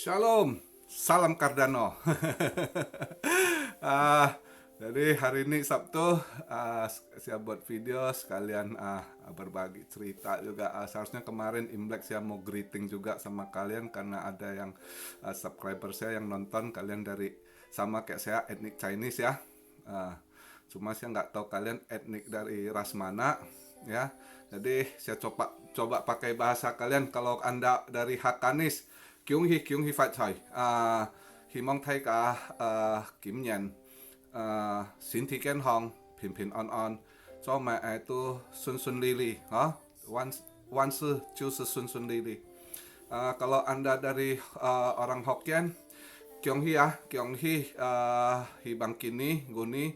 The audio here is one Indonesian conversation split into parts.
Shalom, salam Cardano. Ah, jadi hari ini Sabtu, saya buat video sekalian berbagi cerita juga. Seharusnya kemarin Imlek saya mau greeting juga sama kalian karena ada yang subscriber saya yang nonton, kalian dari sama kayak saya etnik Chinese ya. Ah, Cuma saya nggak tahu kalian etnik dari ras mana ya. Jadi saya coba pakai bahasa kalian. Kalau Anda dari Hakkanis, Kyung Hee Fat Choi, Hi Mong Thai Ka Kim Nyen, Xin Thi Ken Hong, Pin Pin On On, cho mẹ itu Sun Sun Lili, Wan Si Chu Si Sun Sun Lili. Kalau Anda dari orang Hokkien, Kyung Hee Kyung Hee, Hi Bang Kini, Guni,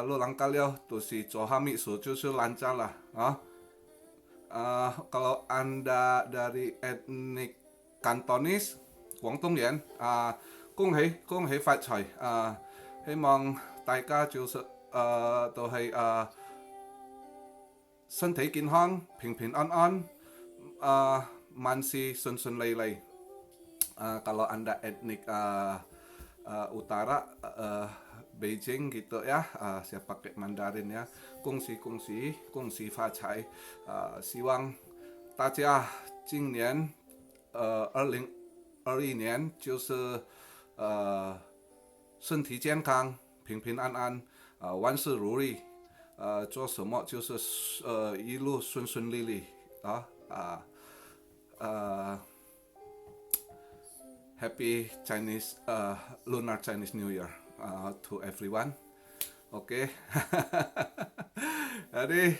lu langkal yo, tu si Chohami Su Chu Su lancar lah, kalau Anda dari etnik Kantonis, Guangdong Yan, Kung Hei Fat Choi, 希望大家就是都係身體健康、平平安安，萬事順順利利。Kalau Anda etnik utara, Beijing gitu ya, saya pakai Mandarin ya. Kungsi fa cai, 希望大家今年2021年就是身体健康、平平安安，万事如意，做什么就是一路顺顺利利啊啊呃 Happy Chinese Lunar Chinese New Year to everyone. Oke. Jadi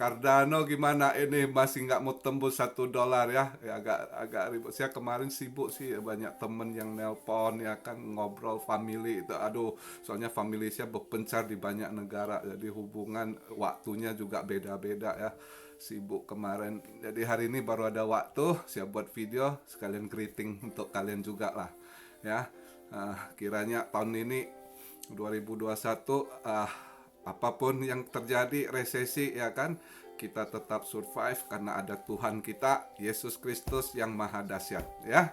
Cardano gimana ini masih nggak mau tembus $1 ya? Agak ribet. Saya kemarin sibuk sih, banyak temen yang nelpon ya kan, ngobrol family itu. Aduh, soalnya family saya berpencar di banyak negara, jadi hubungan waktunya juga beda-beda ya. Sibuk kemarin. Jadi hari ini baru ada waktu, saya buat video sekalian greeting untuk kalian juga lah ya. Kiranya tahun ini 2021 apapun yang terjadi, resesi ya kan, kita tetap survive karena ada Tuhan kita Yesus Kristus yang maha dahsyat ya.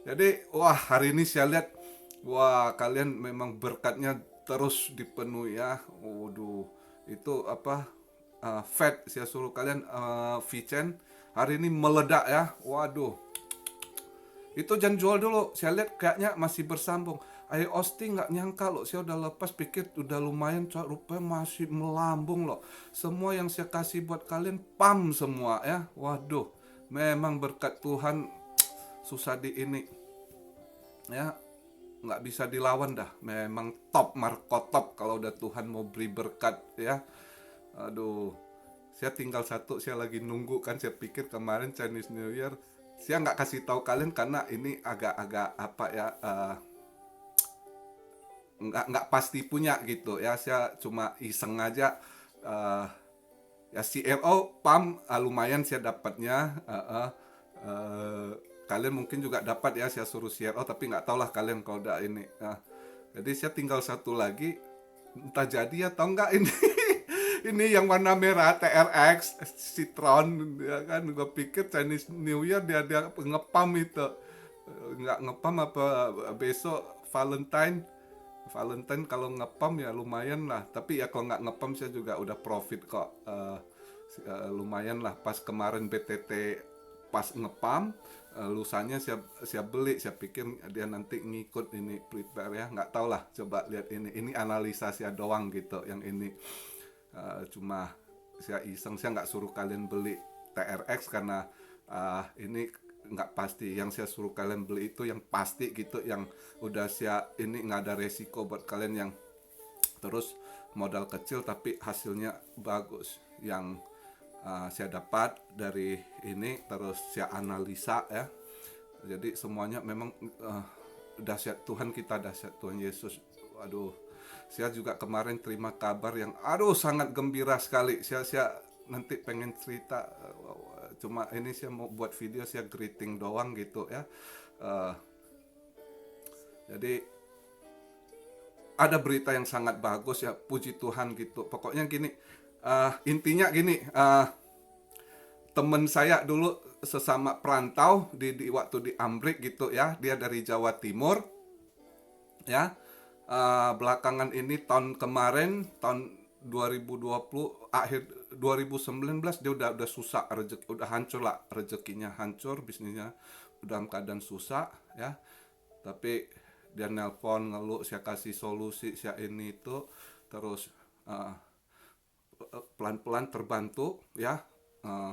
Jadi hari ini saya lihat kalian memang berkatnya terus dipenuhi ya. Waduh, itu apa, Fed saya suruh kalian, Vichen hari ini meledak ya. Waduh, itu jangan jual dulu. Saya lihat kayaknya masih bersambung. Ayo Osti nggak nyangka loh, saya udah lepas pikir udah lumayan, rupanya masih melambung loh. Semua yang saya kasih buat kalian pam semua ya. Waduh, memang berkat Tuhan susah di ini ya, nggak bisa dilawan dah. Memang top, Marco top kalau udah Tuhan mau beri berkat ya. Aduh, saya tinggal satu, saya lagi nunggu kan. Saya pikir kemarin Chinese New Year saya nggak kasih tahu kalian karena ini agak-agak apa ya, nggak pasti punya gitu ya. Saya cuma iseng aja, ya CRO PAM, lumayan saya dapatnya. Kalian mungkin juga dapat ya, saya suruh CRO tapi nggak tau lah kalian kalau udah ini. Jadi saya tinggal satu lagi, entah jadi atau enggak ini. Ini yang warna merah TRX Citron ya kan. Gue pikir Chinese New Year dia ngepam itu. Nggak ngepam apa, besok Valentine kalau ngepam ya lumayan lah. Tapi ya kalau nggak ngepam saya juga udah profit kok. Lumayan lah. Pas kemarin BTT pas ngepam, lusanya saya beli. Saya pikir dia nanti ngikut ini prepare ya. Nggak tahu lah, coba lihat ini analisa saya doang gitu yang ini. Cuma saya iseng, saya nggak suruh kalian beli TRX karena ini nggak pasti. Yang saya suruh kalian beli itu yang pasti gitu, yang udah saya ini nggak ada resiko buat kalian, yang terus modal kecil tapi hasilnya bagus. Yang saya dapat dari ini terus saya analisa ya. Jadi semuanya memang dahsyat Tuhan kita, dahsyat Tuhan Yesus. Waduh, saya juga kemarin terima kabar yang sangat gembira sekali. Saya nanti pengen cerita, cuma ini saya mau buat video, saya greeting doang gitu ya. Jadi ada berita yang sangat bagus ya, puji Tuhan gitu. Pokoknya gini, intinya gini, temen saya dulu sesama perantau di waktu di Amrik gitu ya. Dia dari Jawa Timur ya. Belakangan ini tahun kemarin tahun 2020 akhir 2019 dia udah susah rezeki, udah hancur lah rezekinya, hancur bisnisnya, udah dalam keadaan susah ya. Tapi dia nelpon ngeluh, saya kasih solusi, saya ini itu terus uh, pelan-pelan terbantu ya. Uh,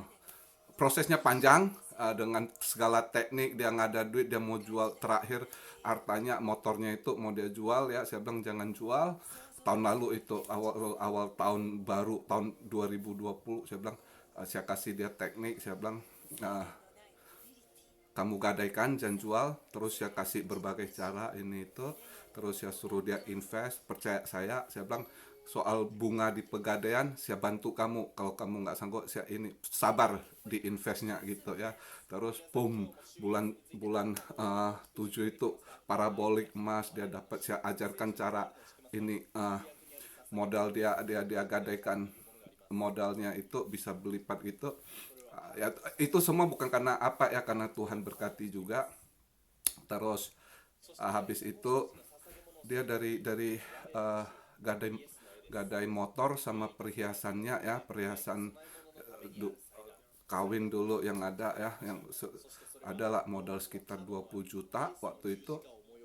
Prosesnya panjang, dengan segala teknik, dia nggak ada duit, dia mau jual terakhir hartanya motornya itu mau dia jual ya. Saya bilang jangan jual. Tahun lalu itu awal awal tahun baru tahun 2020 saya bilang, saya kasih dia teknik, saya bilang kamu gadaikan jangan jual, terus saya kasih berbagai cara ini itu, terus saya suruh dia invest, percaya saya bilang soal bunga di pegadaian saya bantu kamu, kalau kamu nggak sanggup saya ini sabar di investnya gitu ya. Terus boom, bulan bulan 7 itu parabolik emas dia dapat, saya ajarkan cara ini, modal dia gadaikan modalnya itu bisa berlipat gitu. Ya itu semua bukan karena apa ya, karena Tuhan berkati juga. Terus habis itu dia dari gadai gadai motor sama perhiasannya ya, perhiasan kawin dulu yang ada ya, yang adalah modal sekitar 20 juta waktu itu,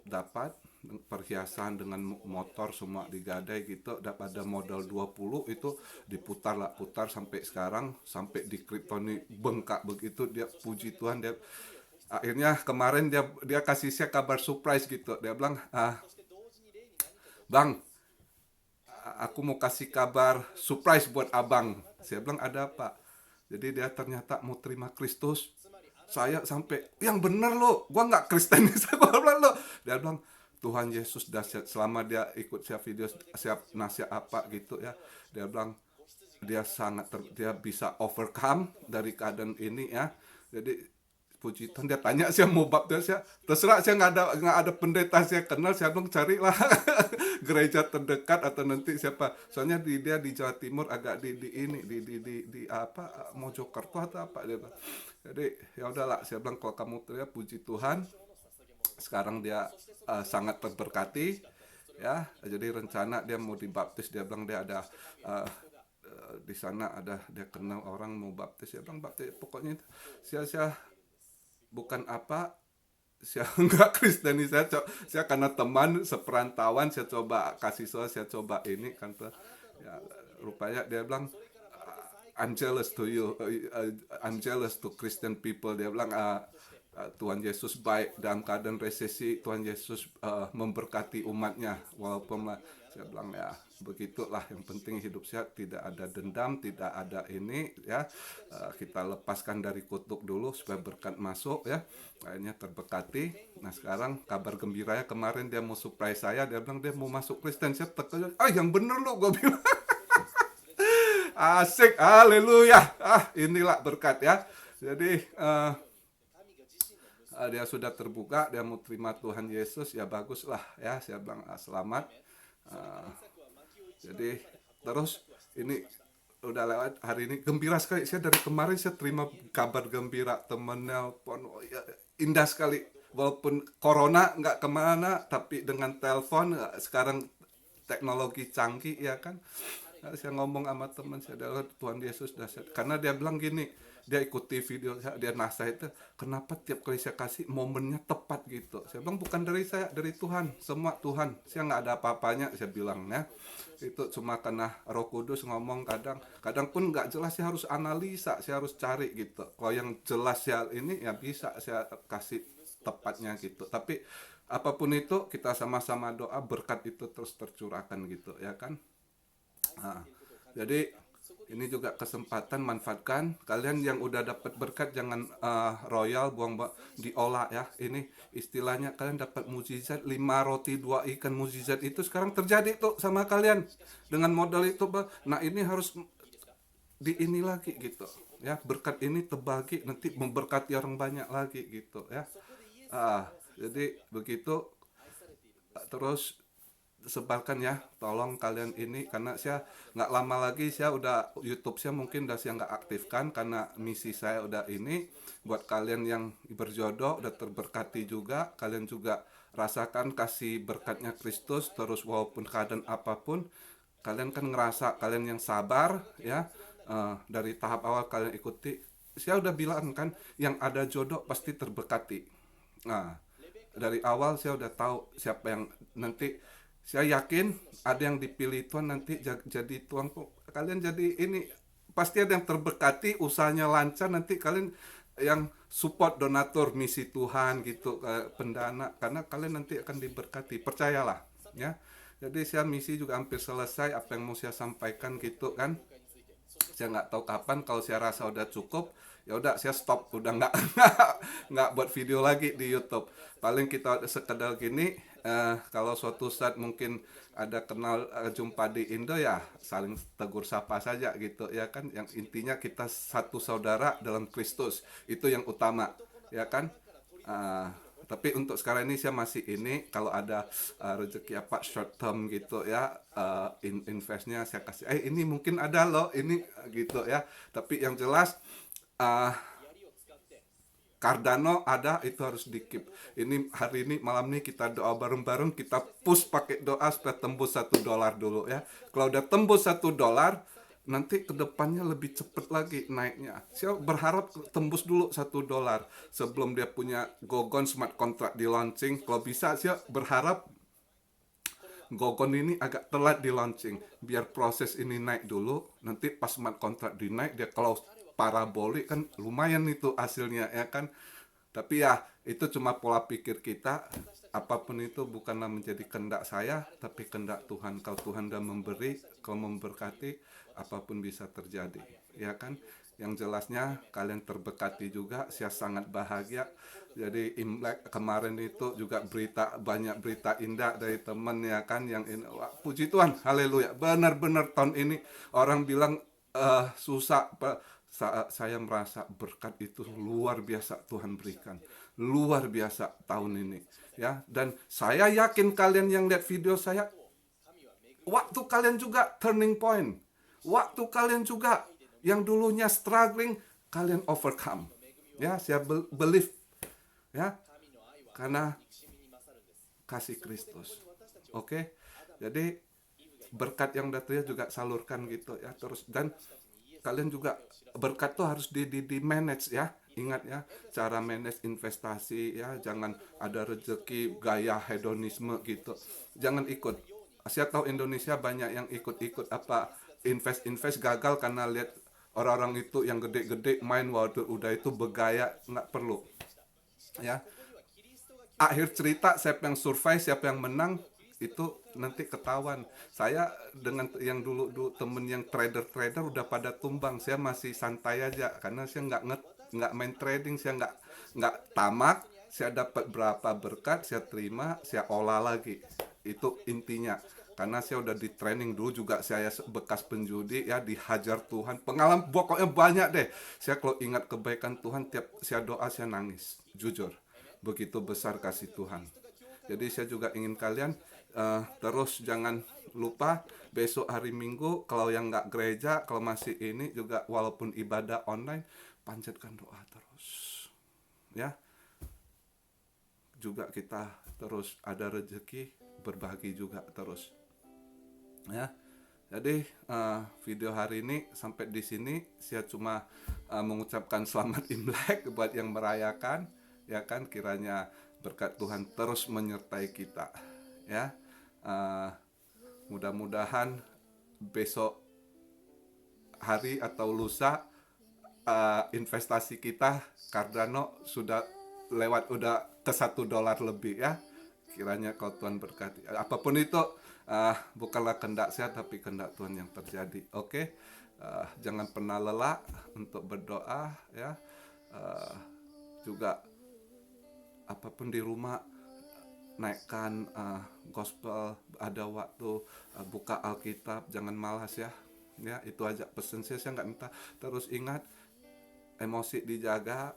dapat perhiasan dengan motor semua digadai gitu, dapat ada modal 20 itu, diputar lah putar sampai sekarang, sampai di kripto ini bengkak begitu. Dia puji Tuhan, dia akhirnya kemarin dia kasih saya kabar surprise gitu. Dia bilang, bang, aku mau kasih kabar surprise buat abang. Saya bilang ada apa? Jadi dia ternyata mau terima Kristus. Saya sampai yang bener lo, gua nggak Kristenis. Gua bilang lo. Dia bilang Tuhan Yesus dahsyat, selama dia ikut siap video siap nasihat apa gitu ya. Dia bilang dia dia bisa overcome dari keadaan ini ya. Jadi puji Tuhan, dia tanya saya mau baptis, saya terserah, saya nggak ada pendeta saya kenal, saya bilang carilah gereja terdekat atau nanti siapa, soalnya dia di Jawa Timur agak di ini di apa Mojokerto atau apa dia bilang. Jadi ya udahlah, saya bilang kalau kamu teriak puji Tuhan, sekarang dia sangat terberkati ya. Jadi rencana dia mau dibaptis, dia bilang dia ada di sana ada dia kenal orang mau baptis, dia bilang baptis pokoknya itu. Saya bukan apa, saya enggak Kristeni, saya karena teman seperantauan, saya coba kasih saya coba ini kan tuh ya. Rupanya dia bilang, I'm jealous to you, I'm jealous to Christian people. Dia bilang Tuhan Yesus baik dalam keadaan resesi, Tuhan Yesus memberkati umatnya walaupun saya bilang ya begitulah, yang penting hidup sehat, tidak ada dendam, tidak ada ini ya. Kita lepaskan dari kutuk dulu supaya berkat masuk ya. Akhirnya terberkati. Nah sekarang kabar gembiranya, kemarin dia mau surprise saya, dia bilang dia mau masuk Kristen. Saya terkejut, yang bener lu, gue bilang. Asik, haleluya. Inilah berkat ya. Jadi dia sudah terbuka, dia mau terima Tuhan Yesus, ya bagus lah ya. Saya bilang selamat. Jadi terus ini udah lewat hari ini, gembira sekali saya. Dari kemarin saya terima kabar gembira, temen nelpon, ya, indah sekali. Walaupun corona nggak kemana, tapi dengan telepon sekarang teknologi canggih ya kan. Saya ngomong sama teman saya, adalah Tuhan Yesus dahsyat. Karena dia bilang gini, dia ikuti video saya, dia nasihat itu, kenapa tiap kali saya kasih momennya tepat gitu. Saya bilang bukan dari saya, dari Tuhan, semua Tuhan. Saya nggak ada apa-apanya, saya bilang ya. Itu cuma karena Roh Kudus ngomong, kadang pun nggak jelas, saya harus analisa, saya harus cari gitu. Kalau yang jelas ya ini ya bisa saya kasih tepatnya gitu. Tapi apapun itu kita sama-sama doa berkat itu terus tercurahkan gitu ya kan. Nah, jadi ini juga kesempatan, manfaatkan. Kalian yang udah dapat berkat jangan royal buang diolah ya. Ini istilahnya kalian dapat mukjizat 5 roti 2 ikan, mukjizat itu sekarang terjadi tuh sama kalian dengan modal itu. Nah ini harus di ini lagi gitu ya. Berkat ini terbagi nanti memberkati orang banyak lagi gitu ya. Jadi begitu. Terus sebarkan ya, tolong kalian ini, karena saya nggak lama lagi saya udah YouTube saya mungkin udah saya nggak aktifkan karena misi saya udah ini. Buat kalian yang berjodoh udah terberkati juga, kalian juga rasakan kasih berkatnya Kristus terus, walaupun keadaan apapun kalian kan ngerasa kalian yang sabar ya. Dari tahap awal kalian ikuti, saya udah bilang kan, yang ada jodoh pasti terberkati. Nah, dari awal saya udah tahu siapa yang nanti, saya yakin ada yang dipilih Tuhan nanti jadi tuang kalian, jadi ini pasti ada yang terberkati, usahanya lancar, nanti kalian yang support donatur misi Tuhan gitu, pendana, karena kalian nanti akan diberkati, percayalah ya. Jadi saya misi juga hampir selesai, apa yang mau saya sampaikan gitu kan, saya nggak tahu kapan, kalau saya rasa udah cukup ya udah saya stop, udah nggak nggak buat video lagi di YouTube. Paling kita sekedar gini, kalau suatu saat mungkin ada kenal, jumpa di Indo ya saling tegur sapa saja gitu ya kan, yang intinya kita satu saudara dalam Kristus, itu yang utama ya kan. Eh, tapi untuk sekarang ini saya masih ini, kalau ada rezeki apa short term gitu ya, investnya saya kasih, ini mungkin ada loh ini gitu ya. Tapi yang jelas, uh, Cardano ada, itu harus di keep. Ini hari ini malam ini kita doa bareng-bareng, kita push pakai doa supaya tembus $1 dulu ya. Kalau udah tembus $1, nanti kedepannya lebih cepet lagi naiknya. Saya berharap tembus dulu $1 sebelum dia punya Gogon smart contract di launching. Kalau bisa saya berharap Gogon ini agak telat di launching, biar proses ini naik dulu, nanti pas smart contract dinaik, dia kalau parabolik kan lumayan itu hasilnya ya kan. Tapi ya itu cuma pola pikir kita, apapun itu bukanlah menjadi kehendak saya tapi kehendak Tuhan. Kalau Tuhan udah memberi, kalau memberkati, apapun bisa terjadi ya kan. Yang jelasnya kalian terberkati juga, saya sangat bahagia. Jadi Imlek kemarin itu juga berita, banyak berita indah dari temen ya kan, yang ini, wah, puji Tuhan, haleluya, benar-benar tahun ini orang bilang susah, saya merasa berkat itu luar biasa Tuhan berikan, luar biasa tahun ini ya. Dan saya yakin kalian yang lihat video saya, waktu kalian juga turning point, waktu kalian juga yang dulunya struggling, kalian overcome ya. Saya believe ya, karena kasih Kristus. Oke, jadi berkat yang datanya juga salurkan gitu ya terus. Dan kalian juga berkat tuh harus di manage ya. Ingat ya, cara manage investasi ya, jangan ada rezeki gaya hedonisme gitu, jangan ikut. Saya tahu Indonesia banyak yang ikut-ikut apa, invest gagal karena lihat orang-orang itu yang gede-gede main, waktu udah itu bergaya, nggak perlu ya. Akhir cerita siapa yang survive, siapa yang menang, itu nanti ketahuan. Saya dengan yang dulu temen yang trader udah pada tumbang, saya masih santai aja karena saya nggak main trading, saya nggak tamak. Saya dapat berapa berkat saya terima, saya olah lagi, itu intinya. Karena saya udah di training dulu juga, saya bekas penjudi ya, dihajar Tuhan, pengalaman pokoknya banyak deh. Saya kalau ingat kebaikan Tuhan, tiap saya doa saya nangis, jujur, begitu besar kasih Tuhan. Jadi saya juga ingin kalian terus jangan lupa besok hari Minggu, kalau yang nggak gereja, kalau masih ini juga, walaupun ibadah online, panjatkan doa terus ya. Juga kita terus ada rezeki, berbagi juga terus ya. Jadi video hari ini sampai di sini, saya cuma mengucapkan selamat Imlek buat yang merayakan ya kan. Kiranya berkat Tuhan terus menyertai kita ya. Mudah-mudahan besok hari atau lusa, investasi kita Cardano sudah lewat, udah ke $1 lebih ya. Kiranya kalau Tuhan berkati, apapun itu bukanlah kehendak saya tapi kehendak Tuhan yang terjadi. Oke, jangan pernah lelah untuk berdoa ya. Juga apapun di rumah, naikkan gospel, ada waktu buka Alkitab, jangan malas ya. Ya, itu aja pesan saya nggak minta. Terus ingat, emosi dijaga,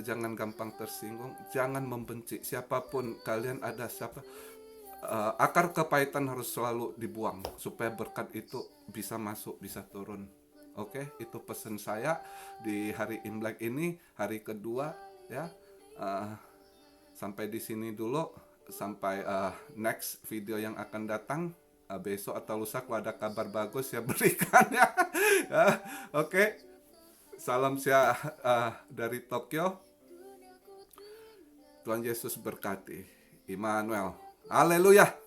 jangan gampang tersinggung, jangan membenci siapapun kalian, ada siapa, akar kepahitan harus selalu dibuang supaya berkat itu bisa masuk, bisa turun. Oke, itu pesan saya di hari Imlek ini, hari kedua ya. Eh, Sampai di sini dulu, sampai next video yang akan datang. Besok atau lusa kalau ada kabar bagus ya berikan ya. Oke, salam saya dari Tokyo. Tuhan Yesus berkati. Immanuel. Haleluya.